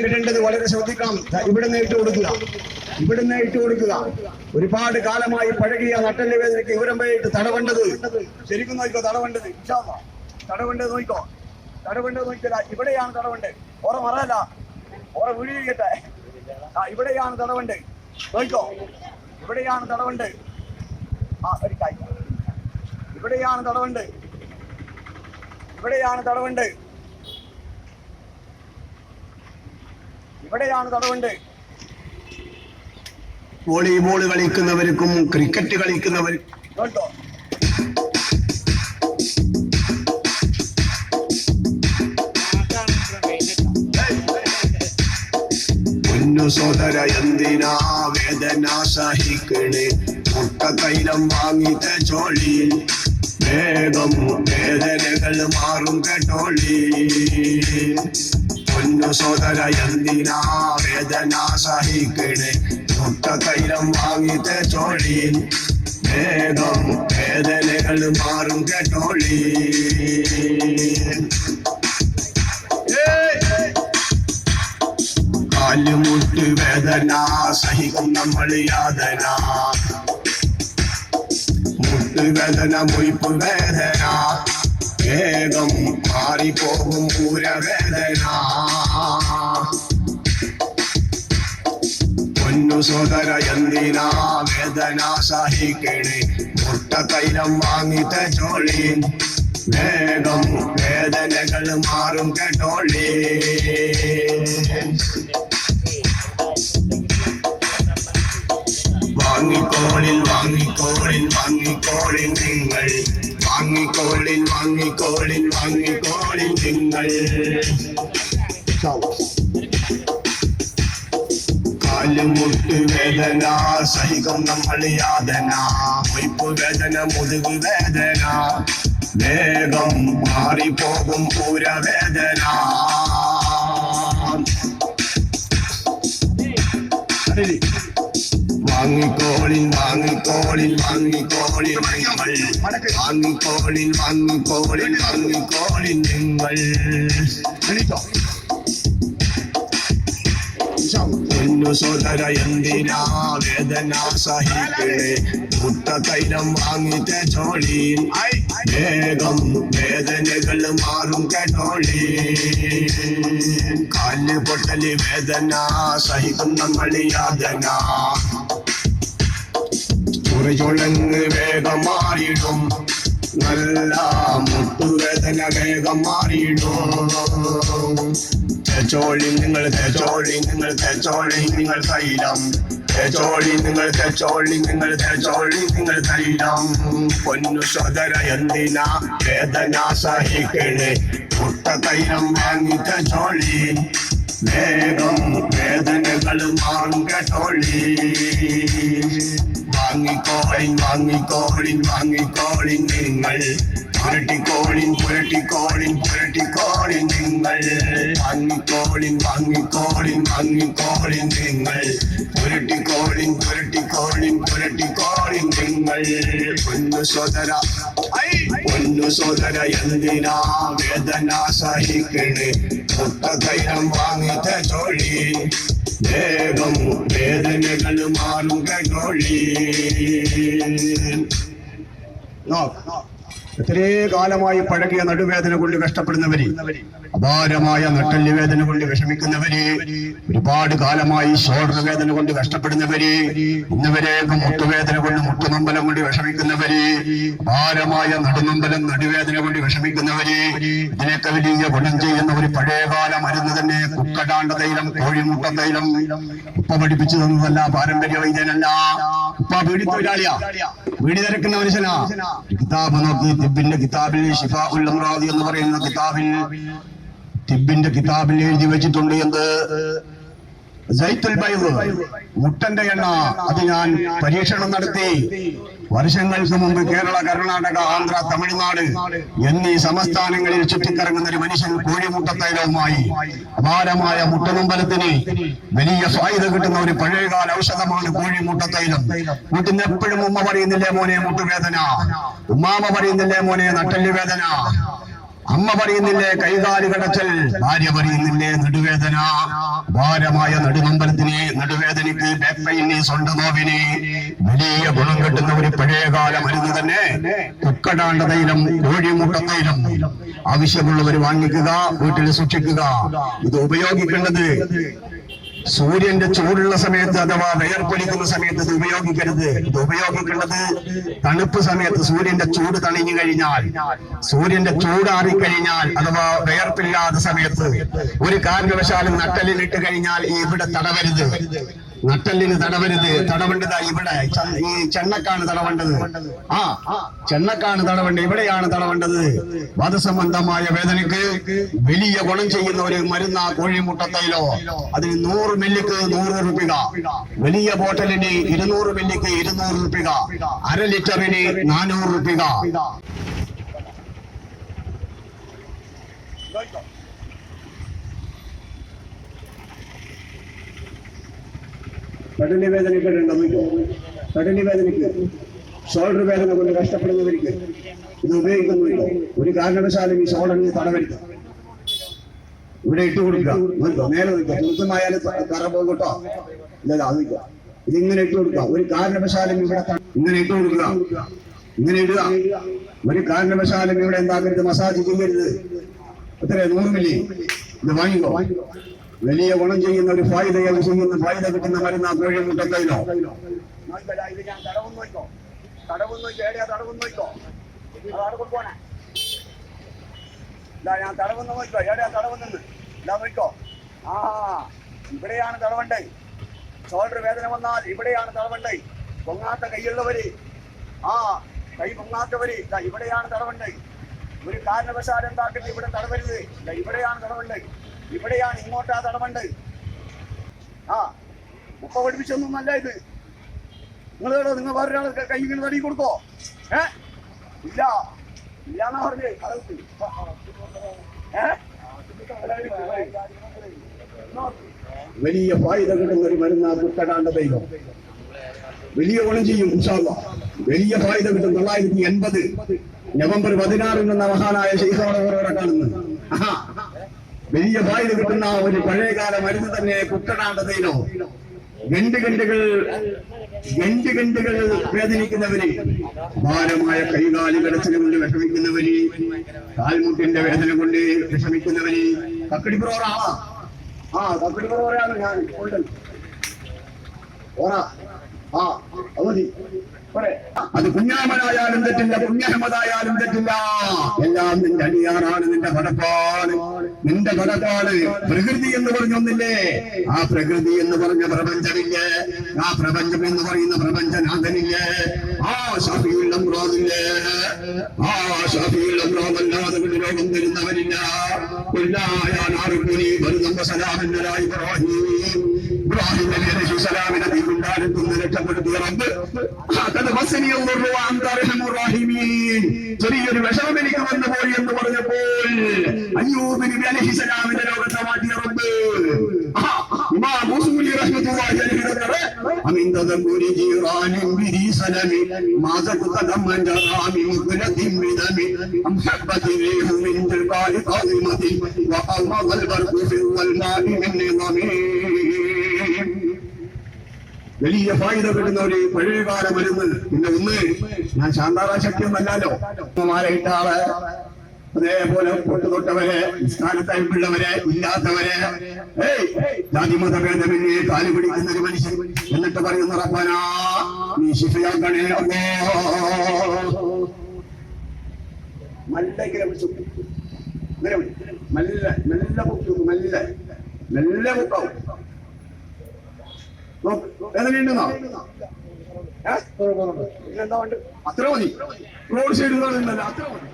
കിട്ടേണ്ടത് വളരെ ശ്രദ്ധിക്കണം. ഇവിടുന്ന് ഇട്ട് കൊടുക്കുക, ഇവിടുന്ന് ഇട്ട് കൊടുക്കുക. ഒരുപാട് കാലമായി പഴകിയ നട്ടല് വേദനയ്ക്ക് ഇവിടമ്പയിട്ട് തടവേണ്ടത് ശരിക്കും നോക്കോ. തടവേണ്ടത് തടവേണ്ടത് നോക്കോ, തടവേണ്ടത് നോക്കില്ല. ഇവിടെയാണ് തടവേണ്ടത്. ഓറ മറയല്ല, ഓറ വീഴിക്കട്ടെ. ഇവിടെയാണ് തടവേണ്ടത്. നോക്കോ, ഇവിടെയാണ് തടവേണ്ടത്. ഒരു കായ് ഇവിടെയാണ് തടവേണ്ടത്, ഇവിടെയാണ് തടവേണ്ടത്, ഇവിടെയാണ് തടവേണ്ടത്. വോളിബോൾ കളിക്കുന്നവർക്കും ക്രിക്കറ്റ് കളിക്കുന്നവർക്കും കേട്ടോ. പൊന്നു സോദര എന്തിനാ വേദന സഹിക്കണേ, മുട്ട തൈലം വാങ്ങി തേച്ചോളി, വേഗം വേദനകൾ മാറും കേട്ടോളി. പൊന്നു സോദര എന്തിനാ വേദന സഹിക്കണേ, മുട്ട തൈലം വാങ്ങി തേച്ചോളി, വേഗം വേദനകൾ മാറും കേട്ടോളി. കാലുമുട്ട് വേദന സഹിക്കും നമ്മൾ യാതന, മുട്ടുവേദന മൊയ്പ് വേദന, വേഗം മാറിപ്പോകും പൂരവേദന. പൊന്നു സോദര എന്തിനാ വേദന സഹിക്കണേ, മുട്ട തൈലം വാങ്ങി തേച്ചോളി, വേഗം വേദനകൾ മാറും കേട്ടോളി. വാങ്ങിക്കോളിൽ വാങ്ങിക്കോളിൽ വാങ്ങിക്കോളിൽ നിങ്ങൾ, വാങ്ങിക്കോളിൽ വാങ്ങിക്കോളിൽ വാങ്ങിക്കോളിൽ നിങ്ങൾ. കാലുമുട്ട് വേദന സഹിക്കും നമ്മൾ യാതന, മൊയ്പ് വേദന മുതുക് വേദന, വേഗം മാറിപ്പോകും പൂരവേദന. വാങ്ങിക്കോളിൽ വാങ്ങിക്കോളിൽ വാങ്ങിക്കോളിൽ നിങ്ങൾ, വാങ്ങിക്കോളിൽ വാങ്ങിക്കോളിൽ വാങ്ങിക്കോളിൽ നിങ്ങൾ. പൊന്നു സോദര എന്തിനാ വേദന സഹിക്കണേ, മുട്ട തൈലം വാങ്ങി തേച്ചോളി, വേഗം വേദനകൾ മാറും കേട്ടോളി. കാല് പൊട്ടല് വേദന സഹിക്കും നമ്മൾ യാതന, ചുറചുളങ്ങ് വേഗം മാറിയിടും, നല്ല മുട്ടുവേദന വേഗം മാറിയിടും. തേച്ചോളി നിങ്ങൾ, തേച്ചോളി നിങ്ങൾ, തേച്ചോളി നിങ്ങൾ തൈലം, തേച്ചോളി നിങ്ങൾ, തേച്ചോളി നിങ്ങൾ, തേച്ചോളി നിങ്ങൾ തൈലം. പൊന്നു സോദര എന്തിനാ വേദന സഹിക്കണേ, മുട്ട തൈലം വാങ്ങി തേച്ചോളി, വേഗം വേദനകൾ മാറും കേട്ടോളി. വാങ്ങിക്കോളിൻ വാങ്ങിക്കോളിൻ വാങ്ങിക്കോളിൻ നിങ്ങൾ, പുരട്ടിക്കോളിൻ പുരട്ടിക്കോളിൻ പുരട്ടിക്കോളിൻ നിങ്ങൾ. വാങ്ങിക്കോളിൻ വാങ്ങിക്കോളിൻ വാങ്ങിക്കോളിൻ നിങ്ങൾ, പുരട്ടിക്കോളിൻ പുരട്ടിക്കോളിൻ പുരട്ടിക്കോളിൻ നിങ്ങൾ. പൊന്നു സോദര, പൊന്നു സോദര എന്തിനാ വേദന സഹിക്കണേ, മുട്ട തൈലം വാങ്ങി തേച്ചോളി, വേഗം വേദനകൾ മാറും കേട്ടോളി. എത്രയേ കാലമായി പഴകിയ നടുവേദന കൊണ്ട് കഷ്ടപ്പെടുന്നവര്, അപാരമായ നട്ടെല്ല് വേദന കൊണ്ട് വിഷമിക്കുന്നവര്, ഒരുപാട് കാലമായി ഷോൾഡർ വേദന കൊണ്ട് കഷ്ടപ്പെടുന്നവര്, ഇന്നുവരെയൊക്കെ മുട്ടുവേദന കൊണ്ട് മുട്ടുനൊമ്പലം കൊണ്ട് വിഷമിക്കുന്നവര്, അപാരമായ നടുനൊമ്പലം നടുവേദന കൊണ്ട് വിഷമിക്കുന്നവര്, ഇതിനൊക്കെ വലിയ ഗുണം ചെയ്യുന്ന ഒരു പഴയകാല മരുന്ന് തന്നെ കുക്കടാണ്ട തൈലം, കോഴിമുട്ട തൈലം. ഉപ്പ പഠിപ്പിച്ചു തന്നതല്ല, പാരമ്പര്യ വൈദ്യനല്ല. ഉപ്പ വീടി തൊഴിലാളിയാ, വീടി തിരക്കുന്ന മനുഷ്യനാ. കിതാബ് നോക്കി, തിബിന്റെ കിതാബിൽ ശിഫാഉൽ അംറാദ് എന്ന് പറയുന്ന കിതാബിൽ, തിബിന്റെ കിതാബിൽ എഴുതി വെച്ചിട്ടുണ്ട് എന്ത്? സൈത്തുൽ ബൈദ്, മുട്ടന്റെ എണ്ണ. അത് ഞാൻ പരീക്ഷണം നടത്തി. വർഷങ്ങൾക്ക് മുമ്പ് കേരള, കർണാടക, ആന്ധ്ര, തമിഴ്നാട് എന്നീ സംസ്ഥാനങ്ങളിൽ ചുറ്റിക്കറങ്ങുന്ന ഒരു മനുഷ്യൻ കോഴിമുട്ടത്തൈലവുമായി അപാരമായ മുട്ടനമ്പലത്തിന് വലിയ ഫായിദ കിട്ടുന്ന ഒരു പഴയകാല ഔഷധമാണ് കോഴിമുട്ടത്തൈലം. വീട്ടിൽ നിന്ന് എപ്പോഴും ഉമ്മ പറയുന്നില്ലേ മോനെ മുട്ടുവേദന, ഉമ്മാമ പറയുന്നില്ലേ മോനെ നട്ടെല്ല് വേദന, അമ്മ പറയുന്നില്ലേ കൈകാല് കടച്ചൽ, ഭാര്യ പറയുന്നില്ലേ നടുവേദന. ഭാരമായ നടുനമ്പലത്തിന്, നടുവേദനയ്ക്ക്, ബാക്ക് പെയിന്, സ്വന്തനോവിന് വലിയ ഗുണം കിട്ടുന്ന ഒരു പഴയകാല മരുന്ന് തന്നെ കുക്കടാണ്ട തൈലം, കോഴിമുട്ട തൈലം. ആവശ്യമുള്ളവർ വാങ്ങിക്കുക, വീട്ടിൽ സൂക്ഷിക്കുക. ഇത് ഉപയോഗിക്കേണ്ടത് സൂര്യന്റെ ചൂടുള്ള സമയത്ത് അഥവാ വിയർപ്പൊലിക്കുന്ന സമയത്ത് ഇത് ഉപയോഗിക്കരുത്. ഇത് ഉപയോഗിക്കേണ്ടത് തണുപ്പ് സമയത്ത്, സൂര്യന്റെ ചൂട് തണിഞ്ഞു കഴിഞ്ഞാൽ, സൂര്യന്റെ ചൂടാറിക്കഴിഞ്ഞാൽ അഥവാ വിയർപ്പില്ലാത്ത സമയത്ത്. ഒരു കാരണവശാലും നട്ടലിലിട്ട് കഴിഞ്ഞാൽ ഇവിടെ തടവരുത്, നട്ടലിന് തടവരുത്. തടവേണ്ടതാ ഇവിടെ, ഈ ചെണ്ണക്കാണ് തടവേണ്ടത്. ചെണ്ണക്കാണ് തടവേണ്ടത്, ഇവിടെയാണ് തടവേണ്ടത്. വാദസംബന്ധമായ വേദനയ്ക്ക് വലിയ ഗുണം ചെയ്യുന്ന ഒരു മരുന്ന കോഴിമുട്ടത്തൈലോ. അതിന് 100 മില്ലിക്ക് 100 രൂപ, വലിയ ബോട്ടലിന് 200 മില്ലിക്ക് 200 രൂപ, അര ലിറ്ററിന് 400 രൂപ. കടലി വേദനയ്ക്ക് കടലി വേദനയ്ക്ക്, ഷോൾഡർ വേദന കൊണ്ട് കഷ്ടപ്പെടുന്നവർക്ക് ഇത് ഉപയോഗിക്കുന്നില്ല. ഒരു കാരണവശാലും ഈ ഷോൾഡറിന് തടവരുത്. ഇവിടെ ഇട്ട് കൊടുക്കുക, നേരെ നിൽക്കുക. തുളുത്തുമായാലും കറ പോകട്ടോ, ഇല്ല അത് നിൽക്കുക. ഇതിങ്ങനെ ഇട്ട് കൊടുക്കുക. ഒരു കാരണവശാലും ഇവിടെ ഇങ്ങനെ ഇട്ട് കൊടുക്കുക, ഇങ്ങനെ ഇടുക. ഒരു കാരണവശാലും ഇവിടെ എന്താക്കരുത്, മസാജ് ചെയ്യരുത്. എത്ര 100 മില്ലി ഇത് വാങ്ങിക്കോ. വലിയ ഗുണം ചെയ്യുന്ന ഒരു ഫായിദ ചെയ്യുന്ന ഫായിദ കിട്ടുന്ന മരുന്ന് കോഴിമുട്ടത്തൈലോ. ഇത് ഞാൻ തടവെന്ന് നോക്കോ, തടവെന്ന് നോക്കോ, ഏടെയാ തടവെന്ന് നോക്കോ, അതാണ് കൊണ്ടുപോണേ. ഇല്ല ഞാൻ തടവെന്ന് നോക്കോ, ഏടെയാ തടവെന്ന് ഇല്ല നോക്കോ. ഇവിടെയാണ് തടവണ്ടേ. ഷോൾഡർ വേദന വന്നാൽ ഇവിടെയാണ് തടവണ്ടേ. പൊങ്ങാത്ത കൈയുള്ളവര്, കൈ പൊങ്ങാത്തവര് ഇവിടെയാണ് തടവണ്ടേ. ഒരു കാരണവശാലും എന്താക്കട്ടെ ഇവിടെ തടവരുത്. ഇവിടെയാണ് തടവണ്ടേ, ഇവിടെയാണ്, ഇങ്ങോട്ടാ തടവണ്ടേ. ഉപ്പ പഠിപ്പിച്ചൊന്നും അല്ല ഇത്. നിങ്ങളോടോ നിങ്ങൾ വേറൊരാൾ കൈ ഇങ്ങനെ തടി കൊടുക്കോ? ഇല്ല ഇല്ലാന്നാ പറഞ്ഞേ. വലിയ ഫായിദ കിട്ടുന്ന ഒരു മരുന്നാ കുക്കടാണ്ട തൈലം. വലിയ ഗുണം ചെയ്യും ഇൻഷാ അല്ലാഹ്. വലിയ ഫായിദ കിട്ടും. 980 നവംബർ 16 എന്ന മഹാനായ ശൈഖോടെ കാണുന്നു. വലിയ ഫായിദ കിട്ടുന്ന ഒരു പഴയകാല മരുന്ന് തന്നെ കുക്കടാണ്ട തൈലം. ഗണ്ടുകൾ വേദനിക്കുന്നവര്, ഭാരമായ കൈകാലി കടച്ചിൽ കൊണ്ട് വിഷമിക്കുന്നവര്, കാൽമുട്ടിന്റെ വേദന കൊണ്ട് വിഷമിക്കുന്നവര്. കക്കടിപ്പുറോറാണോ? കക്കടിപ്പുറോറാണ് ഞാൻ കൊണ്ടത്. അവധി അത് കുഞ്ഞാമനായാലും തെറ്റില്ല, കുഞ്ഞഹമ്മദായാലും തെറ്റില്ല. എല്ലാം നിന്റെ അടിയാറാണ്, നിന്റെ കടപ്പാണ്, നിന്റെ കടപ്പാട്. പ്രകൃതി എന്ന് പറഞ്ഞൊന്നില്ലേ? ആ പ്രകൃതി എന്ന് പറഞ്ഞ പ്രപഞ്ചമില്ലേ? ആ പ്രപഞ്ചം എന്ന് പറയുന്ന പ്രപഞ്ചനാഥനില്ലേ? ഷഫീഉൽ അംറാദില്ലേ? ഷഫീഉൽ അംറാദല്ലാതെ ലോകം തരുന്നവനില്ല. ഇബ്രാഹിം നബി അലൈഹി സ്വലാമിനെ തീരുണ്ടാകുന്ന രക്ഷപ്പെടുത്തിയ റബ്ബ് ചെറിയൊരു വിഷമം എനിക്ക് വന്നു പോയി എന്ന് പറഞ്ഞപ്പോൾ അയ്യൂബ് നബി അലൈഹി സ്വലാമിന്റെ ലോകത്തെ മാറ്റിയ റബ്ബ് ഇമാം ഉസൂലി റഹ്മത്തുള്ളാഹി അലൈഹി അമിൻ തദബുരി ജീറാനിൻ ബിഹി സലമി മാസ ഖദമൻ ജറാമി മുഖലതിൻ ബിദമി അം ഹബ്ബതി റീഹു മിൻ തിൽഖാഇ ഖാദിമതി വഅമദൽ ബർഖു ഫിൽ മാഇ മിൻ നിദമി. വലിയ ഫായിദ കിട്ടുന്ന ഒരു പഴയകാല മരുന്ന്. പിന്നെ ഒന്ന്, ഞാൻ ശാന്താറാ ശക്തിയൊന്നല്ലോ, മാലയിട്ട ആള്, അതേപോലെ പൊട്ടുതൊട്ടവരെ, സ്ഥാനത്തയമ്പുള്ളവരെ, ഇല്ലാത്തവരെ, ജാതിമതഭേദമന്യേ കാല് പിടിക്കുന്ന ഒരു മനുഷ്യൻ, എന്നിട്ട് പറയുന്ന റബ്ബനാ നീ ശിഫയാക്കണേ അല്ലാഹ്. മെല്ലെ വിളിച്ചു, മെല്ലെ മെല്ലെ പൊക്കും, മെല്ലെ മെല്ലെ പൊക്കാവും. വേദനയുണ്ടെന്നോ? പിന്നെന്താ വേണ്ട? അത്ര മതി. റോഡ് സൈഡിൽ അത്ര മതി.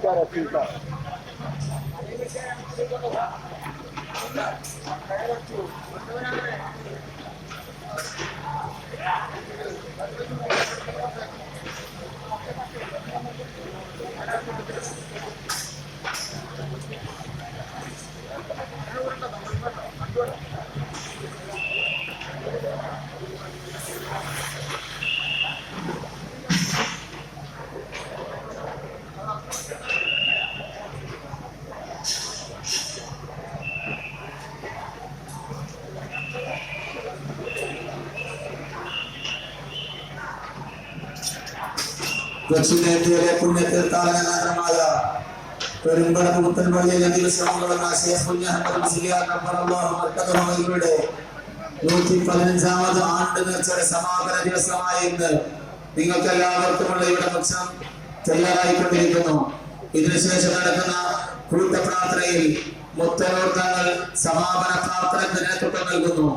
Rafika. ദക്ഷിണേന്ത്യയിലെ പുണ്യതീർത്ഥാടനമായ പെരുമ്പടപുത്തൻ വഴിയിലെ ദിവസങ്ങളുള്ള ശേഖ് അഹമ്മദ് മുസ്ലിയാർ മർക്കദുയുടെ 115ാമത് ആണ്ട് നേർച്ചയുടെ സമാപന ദിവസമായ ഇന്ന് നിങ്ങൾക്ക് എല്ലാവർക്കുമുള്ള ഇവിടെ പക്ഷം തയ്യാറായിക്കൊണ്ടിരിക്കുന്നു. ഇതിനുശേഷം നടക്കുന്ന കൂട്ട പ്രാർത്ഥനയിൽ മുത്തയോർത്തങ്ങൾ സമാപന പ്രാർത്ഥനയ്ക്ക് നേതൃത്വം നൽകുന്നു.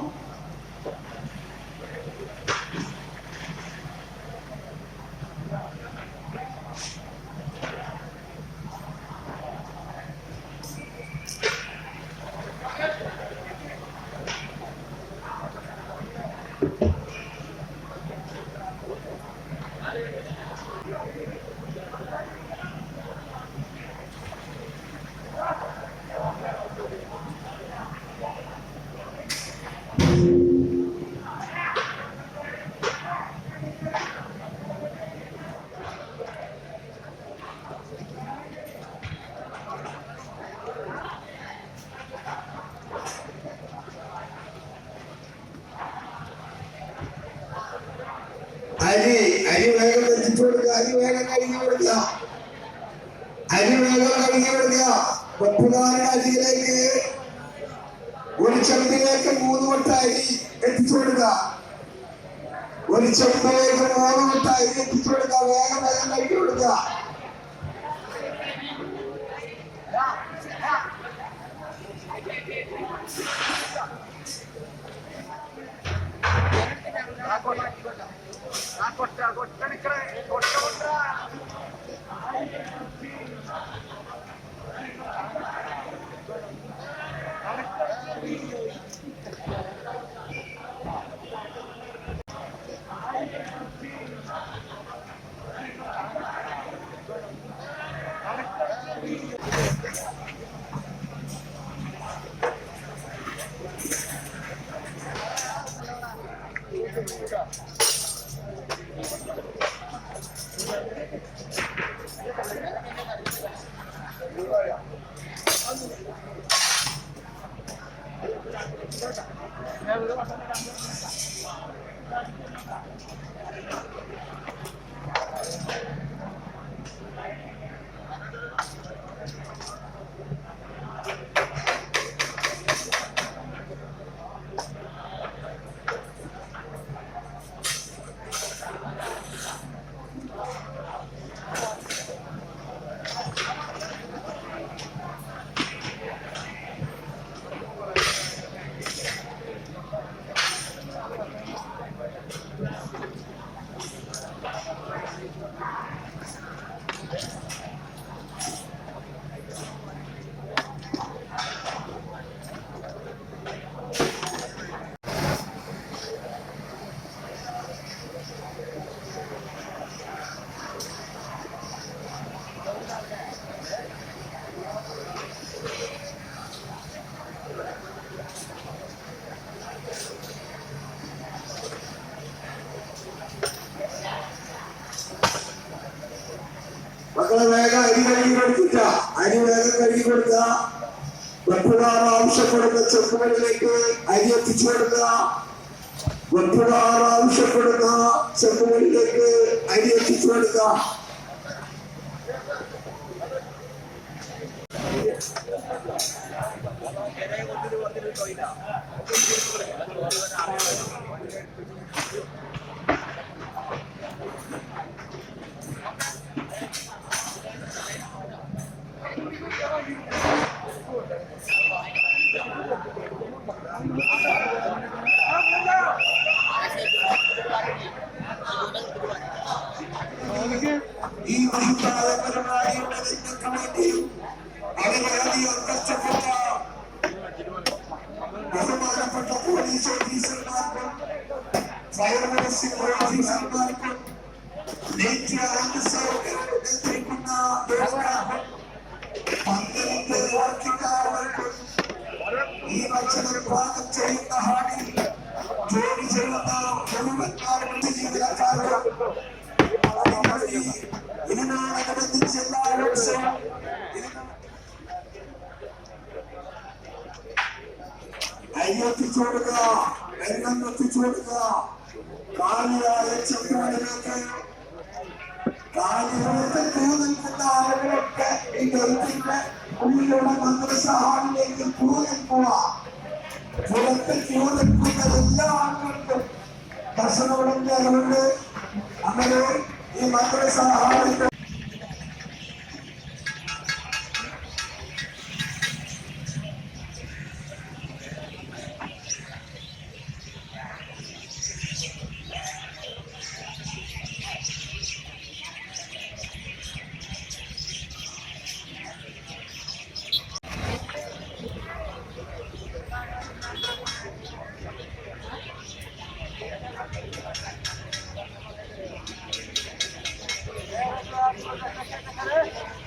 അരി വേഗം എത്തിച്ചു കൊടുക്കുക, അരി വേഗം കഴുകി കൊടുക്കുക, അരി വേഗം കഴുകി കൊടുക്കുക. വെപ്പുകാരുടെ അരിയിലേക്ക് ഒരു ചെമ്പിലേക്ക് 3 വട്ട അരി എത്തിച്ചു കൊടുക്കുക, ഒരു ചെമ്പിലേക്ക് 3 വട്ട അരി എത്തിച്ചു കൊടുക്കുക. വേഗം വേഗം കഴുകി കൊടുക്കുക. മക്കളെ വേഗം അരി കഴുകി കൊടുത്തിട്ട അരി വേഗം കഴുകി കൊടുക്കുക. വെപ്പുകാർ ആവശ്യപ്പെടുന്ന ചെക്കുകളിലേക്ക് അരി എത്തിച്ചു കൊടുക്കുക. വെപ്പുകാർ ആവശ്യപ്പെടുന്ന ചെക്കുകളിലേക്ക് അരി എത്തിച്ചു കൊടുക്കുക. ഈ മഹത്തായ പരിപാടിയുടെ നിങ്ങൾക്ക് വേണ്ടിയും വളരെയധികം കഷ്ടപ്പെട്ട ബഹുമാനപ്പെട്ട പോലീസ് ഓഫീസർമാർക്കും ഫയർഫോഴ്സ് ഓഫീസർമാർക്കും നിയന്ത്രിക്കുന്ന പന്ത്രണ്ട് വർക്കിക്കാർക്കും ഈ ഭക്ഷണം പാകം ചെയ്യുന്ന ഹാളിൽ ജോലി ചെയ്യുന്ന മുഴുവൻ ജീവനക്കാർക്കും ഇതിനോടനുബന്ധിച്ച് എല്ലാ ദിവസവും അയ്യെത്തിച്ചു കൊടുക്കുക, വെള്ളം എത്തിച്ചു കൊടുക്കുക. കാലിയായ ചെറുകളിലേക്ക് കാലിയോട്ട് ക്യൂ നിൽക്കുന്ന ആളുകളൊക്കെ ഈ ഗൾഫിന്റെ ഉള്ളിലുള്ള മദ്രസ ഹാളിലേക്ക് ക്യൂ നിൽക്കുക. പുറത്ത് ക്യൂ നിൽക്കുന്ന എല്ലാ ആളുകൾക്കും ഭക്ഷണമുണ്ട്. അതുകൊണ്ട് അങ്ങനെ ഈ മദ്രസ ഹാളിന്റെ Gracias.